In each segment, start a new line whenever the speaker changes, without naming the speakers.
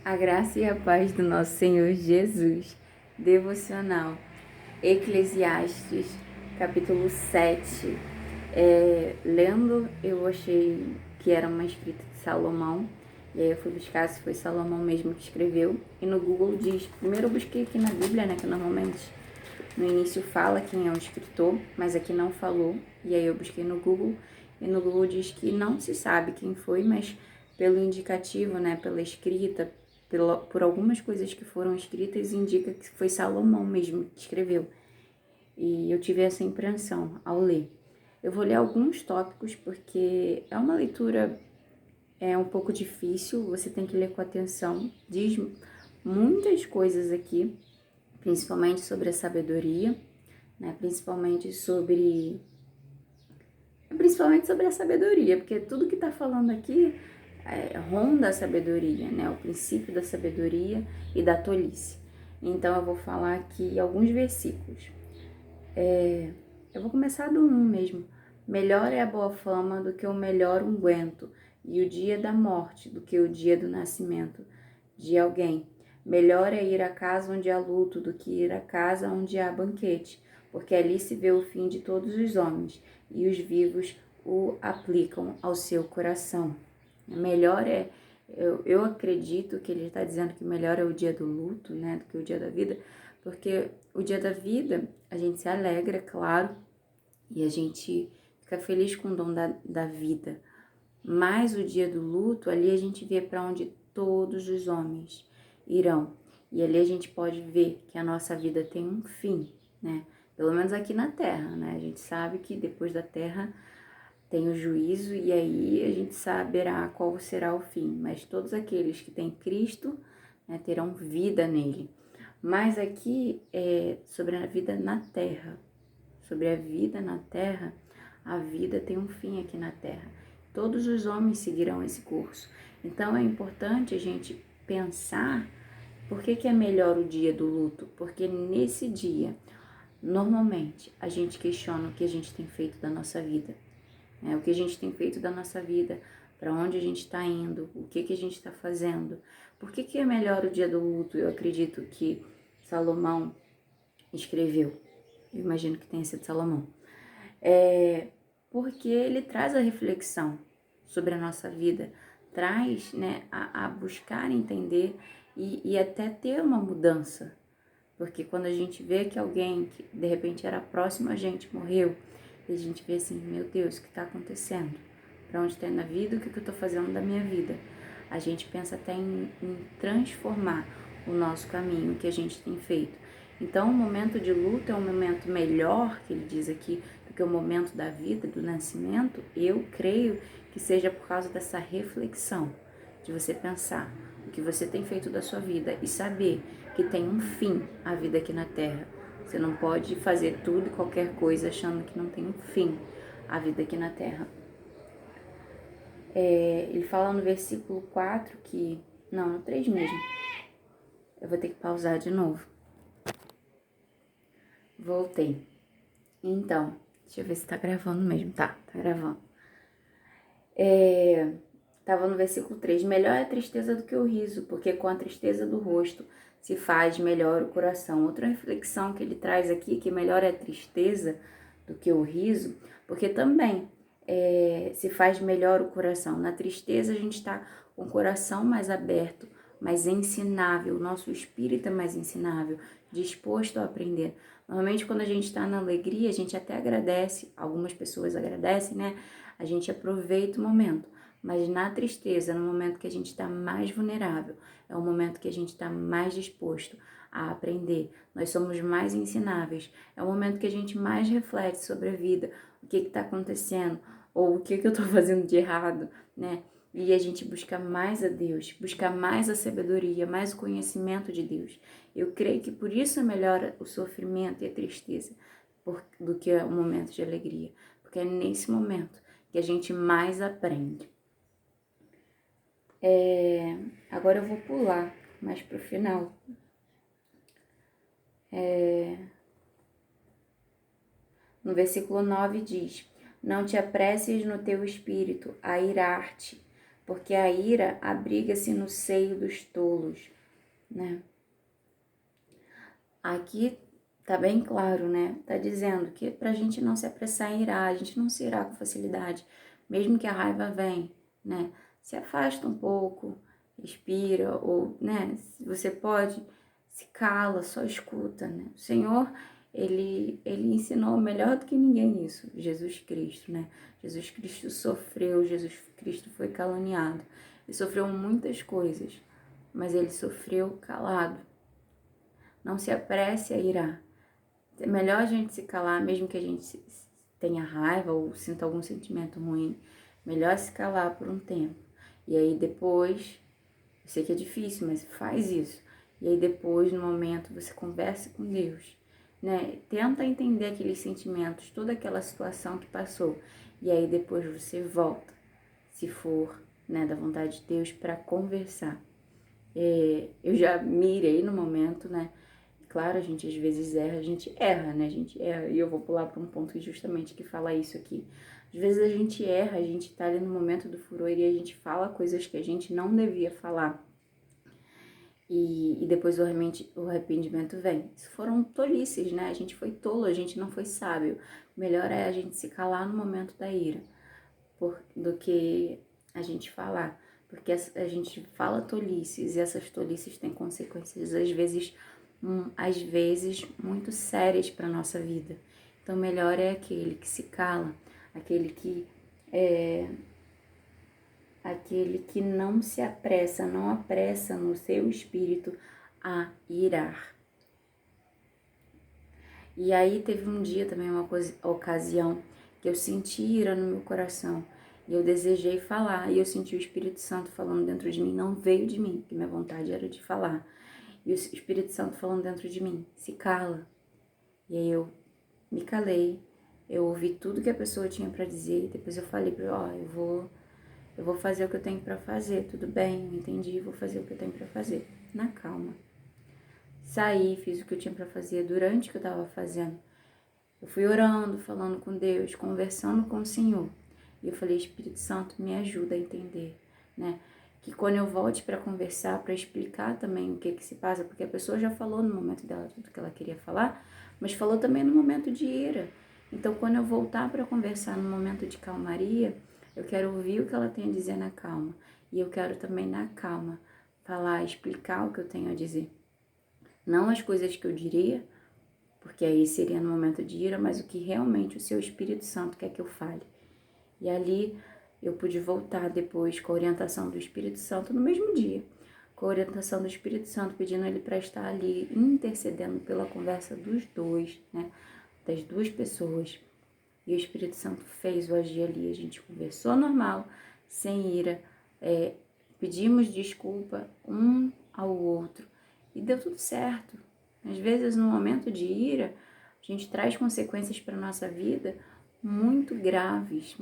A graça e a paz do nosso Senhor Jesus. Devocional. Eclesiastes, capítulo 7. Lendo, eu achei que era uma escrita de Salomão. E aí eu fui buscar se foi Salomão mesmo que escreveu. E no Google diz... Primeiro eu busquei aqui na Bíblia, né? Que normalmente no início fala quem é o escritor, mas aqui não falou. E aí eu busquei no Google. E no Google diz que não se sabe quem foi, mas pelo indicativo, né? Pela escrita, por algumas coisas que foram escritas, indica que foi Salomão mesmo que escreveu. E eu tive essa impressão ao ler. Eu vou ler alguns tópicos porque é uma leitura um pouco difícil, você tem que ler com atenção. Diz muitas coisas aqui, principalmente sobre a sabedoria, né? Principalmente sobre a sabedoria, porque tudo que está falando aqui ronda a sabedoria, né? O princípio da sabedoria e da tolice. Então eu vou falar aqui alguns versículos. Eu vou começar do 1 mesmo. Melhor é a boa fama do que o melhor unguento, e o dia da morte do que o dia do nascimento de alguém. Melhor é ir à casa onde há luto do que ir à casa onde há banquete, porque ali se vê o fim de todos os homens, e os vivos o aplicam ao seu coração. Melhor eu acredito que ele está dizendo que melhor é o dia do luto, né, do que o dia da vida, porque o dia da vida a gente se alegra, claro, e a gente fica feliz com o dom da vida. Mas o dia do luto, ali a gente vê para onde todos os homens irão. E ali a gente pode ver que a nossa vida tem um fim, né? Pelo menos aqui na Terra, né? A gente sabe que depois da Terra tem o juízo e aí a gente saberá qual será o fim. Mas todos aqueles que têm Cristo, né, terão vida nele. Mas aqui é sobre a vida na Terra. Sobre a vida na Terra, a vida tem um fim aqui na Terra. Todos os homens seguirão esse curso. Então é importante a gente pensar por que é melhor o dia do luto. Porque nesse dia, normalmente, a gente questiona o que a gente tem feito da nossa vida. O que a gente tem feito da nossa vida, para onde a gente está indo, o que a gente está fazendo. Por que é melhor o dia do luto? Eu acredito que Salomão escreveu. Eu imagino que tenha sido Salomão. Porque ele traz a reflexão sobre a nossa vida, traz, né, a buscar entender e até ter uma mudança. Porque quando a gente vê que alguém que de repente era próximo a gente morreu, e a gente vê assim, meu Deus, o que está acontecendo? Para onde está indo a vida? O que eu estou fazendo da minha vida? A gente pensa até em transformar o nosso caminho, o que a gente tem feito. Então, o momento de luto é um momento melhor, que ele diz aqui, do que o momento da vida, do nascimento. Eu creio que seja por causa dessa reflexão, de você pensar o que você tem feito da sua vida e saber que tem um fim a vida aqui na Terra. Você não pode fazer tudo e qualquer coisa achando que não tem um fim a vida aqui na Terra. Ele fala no versículo 4 que... Não, no 3 mesmo. Eu vou ter que pausar de novo. Voltei. Então, deixa eu ver se tá gravando mesmo. Tá gravando. Tava no versículo 3. Melhor é a tristeza do que o riso, porque com a tristeza do rosto se faz melhor o coração. Outra reflexão que ele traz aqui, que melhor é a tristeza do que o riso, porque também se faz melhor o coração. Na tristeza a gente está com o coração mais aberto, mais ensinável, o nosso espírito é mais ensinável, disposto a aprender. Normalmente quando a gente está na alegria, a gente até agradece, algumas pessoas agradecem, né? A gente aproveita o momento. Mas na tristeza, no momento que a gente está mais vulnerável, é o momento que a gente está mais disposto a aprender. Nós somos mais ensináveis. É o momento que a gente mais reflete sobre a vida, o que está acontecendo, ou o que eu estou fazendo de errado, né? E a gente busca mais a Deus, busca mais a sabedoria, mais o conhecimento de Deus. Eu creio que por isso é melhor o sofrimento e a tristeza do que o momento de alegria. Porque é nesse momento que a gente mais aprende. Agora eu vou pular mais pro final. No versículo 9 diz: Não te apresses no teu espírito a irar-te, porque a ira abriga-se no seio dos tolos, né? Aqui tá bem claro, né? Tá dizendo que pra gente não se apressar em irar, a gente não se irar com facilidade, mesmo que a raiva vem, né? Se afasta um pouco, respira, ou, né? Se você pode, se cala, só escuta, né? O Senhor, ele ensinou melhor do que ninguém isso, Jesus Cristo, né? Jesus Cristo sofreu, Jesus Cristo foi caluniado, ele sofreu muitas coisas, mas ele sofreu calado. Não se apresse a irar. É melhor a gente se calar, mesmo que a gente tenha raiva ou sinta algum sentimento ruim. Melhor se calar por um tempo. E aí depois, eu sei que é difícil, mas faz isso. E aí depois, no momento, você conversa com Deus, né? Tenta entender aqueles sentimentos, toda aquela situação que passou. E aí depois você volta, se for, né, da vontade de Deus, para conversar. Eu já mirei no momento, né? Claro, a gente às vezes erra, né? A gente erra. E eu vou pular para um ponto justamente que fala isso aqui. Às vezes a gente erra, a gente tá ali no momento do furor e a gente fala coisas que a gente não devia falar. E depois o arrependimento vem. Isso foram tolices, né? A gente foi tolo, a gente não foi sábio. Melhor é a gente se calar no momento da ira do que a gente falar. Porque a gente fala tolices e essas tolices têm consequências, às vezes muito sérias para nossa vida. Então, melhor é aquele que se cala, aquele que não se apressa, não apressa no seu espírito a irar. E aí teve um dia também, uma ocasião, que eu senti ira no meu coração. E eu desejei falar, e eu senti o Espírito Santo falando dentro de mim, não veio de mim, porque minha vontade era de falar. E o Espírito Santo falando dentro de mim, se cala. E aí eu me calei, eu ouvi tudo que a pessoa tinha para dizer, e depois eu falei para ela, eu vou fazer o que eu tenho para fazer, tudo bem, eu entendi, vou fazer o que eu tenho para fazer, na calma. Saí, fiz o que eu tinha para fazer durante o que eu estava fazendo. Eu fui orando, falando com Deus, conversando com o Senhor. E eu falei, Espírito Santo, me ajuda a entender, né? Que quando eu volte para conversar, para explicar também o que se passa, porque a pessoa já falou no momento dela tudo que ela queria falar, mas falou também no momento de ira. Então, quando eu voltar para conversar no momento de calmaria, eu quero ouvir o que ela tem a dizer na calma. E eu quero também, na calma, falar, explicar o que eu tenho a dizer. Não as coisas que eu diria, porque aí seria no momento de ira, mas o que realmente o seu Espírito Santo quer que eu fale. E ali eu pude voltar depois com a orientação do Espírito Santo no mesmo dia, com a orientação do Espírito Santo, pedindo ele para estar ali intercedendo pela conversa dos dois, né, das duas pessoas. E o Espírito Santo fez o agir ali, a gente conversou normal, sem ira, pedimos desculpa um ao outro e deu tudo certo. Às vezes, no momento de ira, a gente traz consequências para a nossa vida muito graves,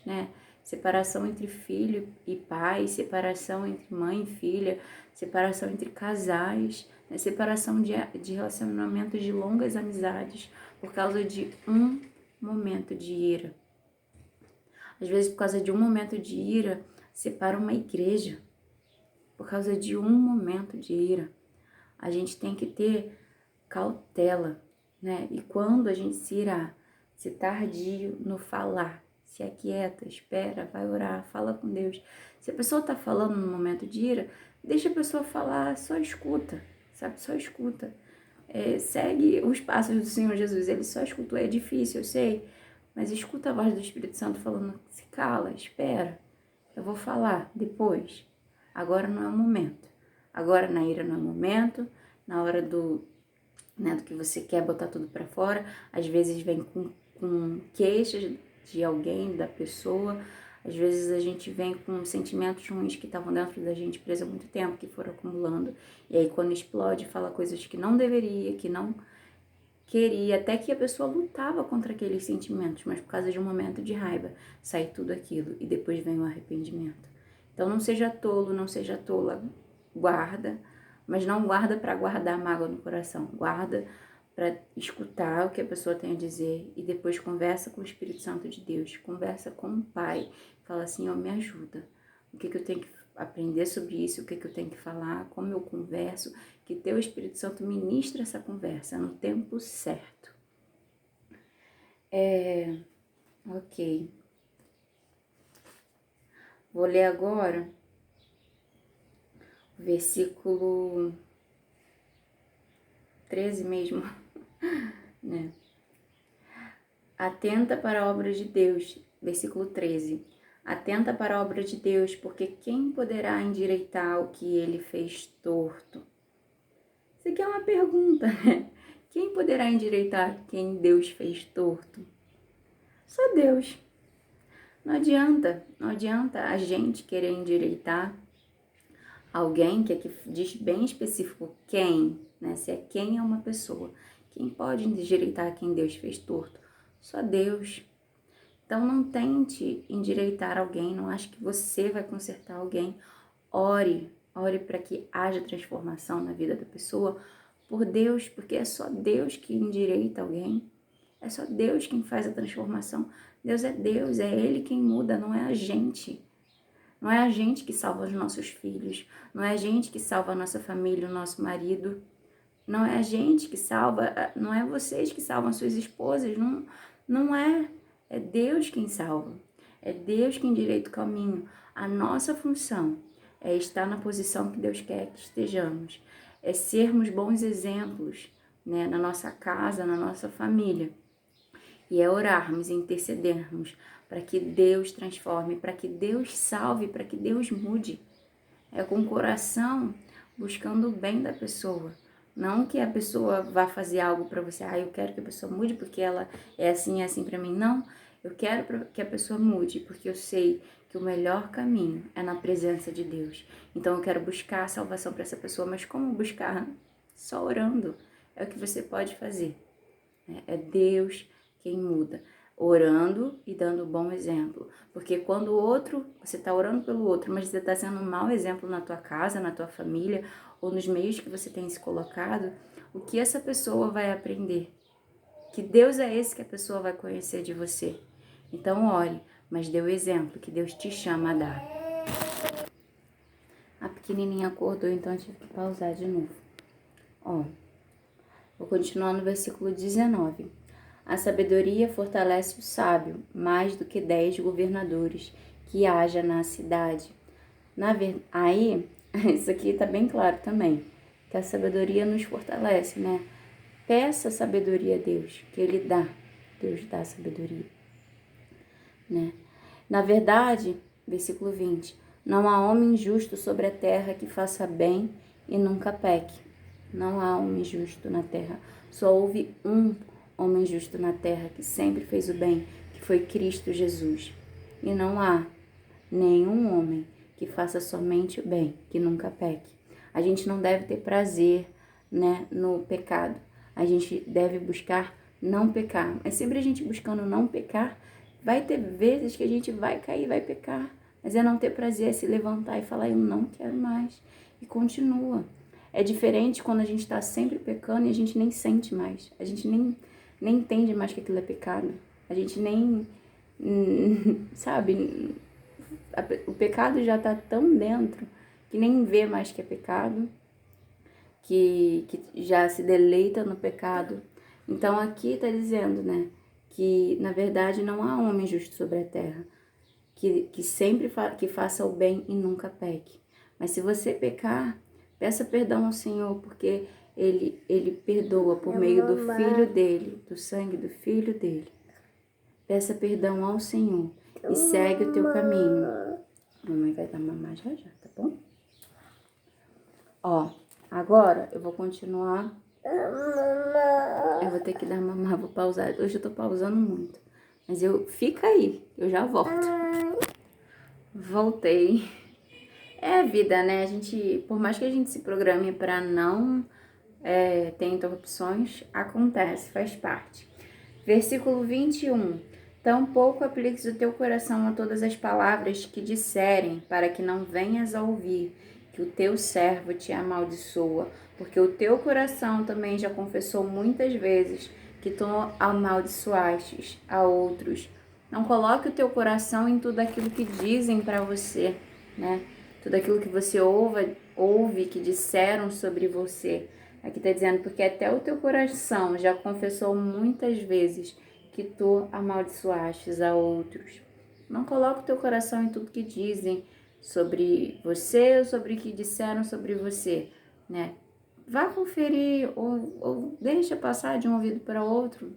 né? Separação entre filho e pai, separação entre mãe e filha, separação entre casais, né? Separação de relacionamentos de longas amizades por causa de um momento de ira. Às vezes, por causa de um momento de ira, separa uma igreja. Por causa de um momento de ira. A gente tem que ter cautela, né? E quando a gente se irar, se tardio no falar, se aquieta, espera, vai orar, fala com Deus. Se a pessoa tá falando no momento de ira, deixa a pessoa falar, só escuta, sabe? Só escuta. Segue os passos do Senhor Jesus, ele só escutou, é difícil, eu sei, mas escuta a voz do Espírito Santo falando, se cala, espera, eu vou falar depois, agora não é o momento, agora na ira não é o momento, na hora do que você quer botar tudo pra fora, às vezes vem com queixas de alguém, da pessoa, às vezes a gente vem com sentimentos ruins que estavam dentro da gente preso há muito tempo, que foram acumulando, e aí quando explode, fala coisas que não deveria, que não queria, até que a pessoa lutava contra aqueles sentimentos, mas por causa de um momento de raiva, sai tudo aquilo, e depois vem o arrependimento. Então não seja tolo, não seja tola, guarda, mas não guarda para guardar mágoa no coração, guarda para escutar o que a pessoa tem a dizer e depois conversa com o Espírito Santo de Deus, conversa com o Pai, fala assim, me ajuda, o que eu tenho que aprender sobre isso, o que eu tenho que falar, como eu converso, que teu Espírito Santo ministra essa conversa no tempo certo. Ok. Vou ler agora o versículo 13 mesmo, né? Atenta para a obra de Deus, versículo 13. Atenta para a obra de Deus, porque quem poderá endireitar o que ele fez torto? Isso aqui é uma pergunta, né? Quem poderá endireitar quem Deus fez torto? Só Deus. Não adianta a gente querer endireitar alguém, que aqui diz bem específico quem, né? Se é quem é uma pessoa. Quem pode endireitar quem Deus fez torto? Só Deus. Então não tente endireitar alguém, não ache que você vai consertar alguém. Ore para que haja transformação na vida da pessoa por Deus, porque é só Deus que endireita alguém. É só Deus quem faz a transformação. Deus, é Ele quem muda, não é a gente. Não é a gente que salva os nossos filhos, não é a gente que salva a nossa família, o nosso marido, não é a gente que salva, não é vocês que salvam suas esposas, não é. É Deus quem salva, é Deus quem endireita o caminho. A nossa função é estar na posição que Deus quer que estejamos, é sermos bons exemplos, né, na nossa casa, na nossa família. E é orarmos e intercedermos para que Deus transforme, para que Deus salve, para que Deus mude. É com o coração buscando o bem da pessoa. Não que a pessoa vá fazer algo para você, eu quero que a pessoa mude porque ela é assim para mim. Não, eu quero que a pessoa mude porque eu sei que o melhor caminho é na presença de Deus. Então eu quero buscar a salvação para essa pessoa, mas como buscar? Só orando. É o que você pode fazer. É Deus quem muda, orando e dando bom exemplo. Porque quando o outro, você está orando pelo outro, mas você está sendo um mau exemplo na tua casa, na tua família, ou nos meios que você tem se colocado, o que essa pessoa vai aprender? Que Deus é esse que a pessoa vai conhecer de você. Então ore, mas dê o exemplo que Deus te chama a dar. A pequenininha acordou, então eu tive que pausar de novo. Vou continuar no versículo 19. A sabedoria fortalece o sábio, mais do que 10 governadores que haja na cidade. Aí, isso aqui está bem claro também, que a sabedoria nos fortalece, né? Peça sabedoria a Deus, que Ele dá. Deus dá sabedoria, né? Na verdade, versículo 20, não há homem justo sobre a terra que faça bem e nunca peque. Não há homem justo na terra, só houve um homem justo na terra que sempre fez o bem, que foi Cristo Jesus. E não há nenhum homem que faça somente o bem, que nunca peque. A gente não deve ter prazer, né, no pecado. A gente deve buscar não pecar. Mas sempre a gente buscando não pecar, vai ter vezes que a gente vai cair, vai pecar. Mas é não ter prazer, é se levantar e falar, eu não quero mais. E continua. É diferente quando a gente está sempre pecando e a gente nem sente mais. A gente nem entende mais que aquilo é pecado. A gente nem, sabe, o pecado já está tão dentro que nem vê mais que é pecado, que já se deleita no pecado. Então aqui está dizendo, né, que na verdade não há homem justo sobre a terra, que sempre que faça o bem e nunca peque. Mas se você pecar, peça perdão ao Senhor, porque Ele perdoa por meio do Filho dele, do sangue do Filho dele. Peça perdão ao Senhor e segue o teu caminho. A mamãe vai dar mamar já, tá bom? Agora eu vou continuar. Eu vou ter que dar mamar, vou pausar. Hoje eu tô pausando muito. Mas fica aí, eu já volto. Voltei. É a vida, né? Por mais que a gente se programe para não ter interrupções, acontece, faz parte. Versículo 21. Tampouco apliques o teu coração a todas as palavras que disserem, para que não venhas a ouvir que o teu servo te amaldiçoa, porque o teu coração também já confessou muitas vezes que tu amaldiçoastes a outros. Não coloque o teu coração em tudo aquilo que dizem para você. né? Tudo aquilo que você ouve que disseram sobre você. Aqui está dizendo, porque até o teu coração já confessou muitas vezes que tu amaldiçoastes a outros. Não coloque o teu coração em tudo que dizem sobre você ou sobre o que disseram sobre você, né? Vá conferir ou deixa passar de um ouvido para outro.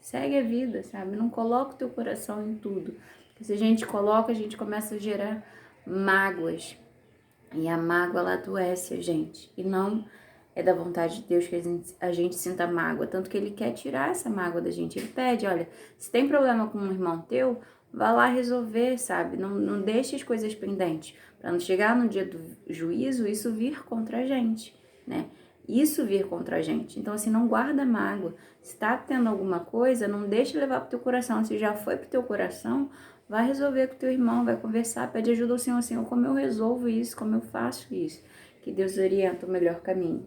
Segue a vida, sabe? Não coloca o teu coração em tudo. Porque se a gente coloca, a gente começa a gerar mágoas. E a mágoa, ela adoece a gente. E não é da vontade de Deus que a gente sinta mágoa. Tanto que Ele quer tirar essa mágoa da gente. Ele pede, olha, se tem problema com um irmão teu, vá lá resolver, sabe? Não deixe as coisas pendentes. Para não chegar no dia do juízo, isso vir contra a gente, né? Isso vir contra a gente. Então, assim, não guarda mágoa. Se tá tendo alguma coisa, não deixe levar pro teu coração. Se já foi pro teu coração, vai resolver com teu irmão, vai conversar, pede ajuda ao Senhor, Senhor, como eu resolvo isso, como eu faço isso. Que Deus orienta o melhor caminho.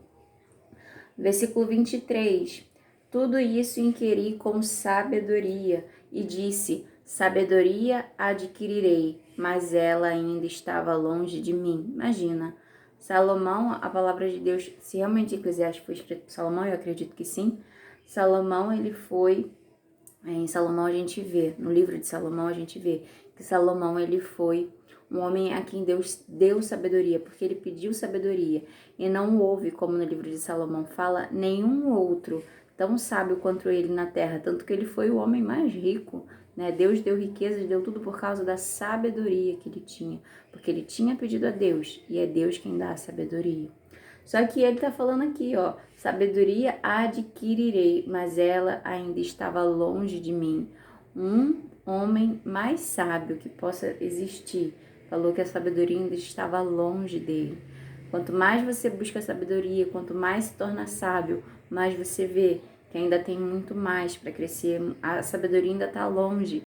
Versículo 23. Tudo isso inquiri com sabedoria e disse, sabedoria adquirirei, mas ela ainda estava longe de mim. Imagina, Salomão, a palavra de Deus, se realmente Eclesiastes foi escrito por Salomão, eu acredito que sim, Salomão, ele foi, em Salomão a gente vê, no livro de Salomão a gente vê que Salomão, ele foi um homem a quem Deus deu sabedoria, porque ele pediu sabedoria. E não houve, como no livro de Salomão fala, nenhum outro tão sábio quanto ele na terra. Tanto que ele foi o homem mais rico, né? Deus deu riquezas, deu tudo por causa da sabedoria que ele tinha. Porque ele tinha pedido a Deus, e é Deus quem dá a sabedoria. Só que ele tá falando aqui, ó, sabedoria adquirirei, mas ela ainda estava longe de mim. Um homem mais sábio que possa existir falou que a sabedoria ainda estava longe dele. Quanto mais você busca sabedoria, quanto mais se torna sábio, mais você vê que ainda tem muito mais para crescer. A sabedoria ainda está longe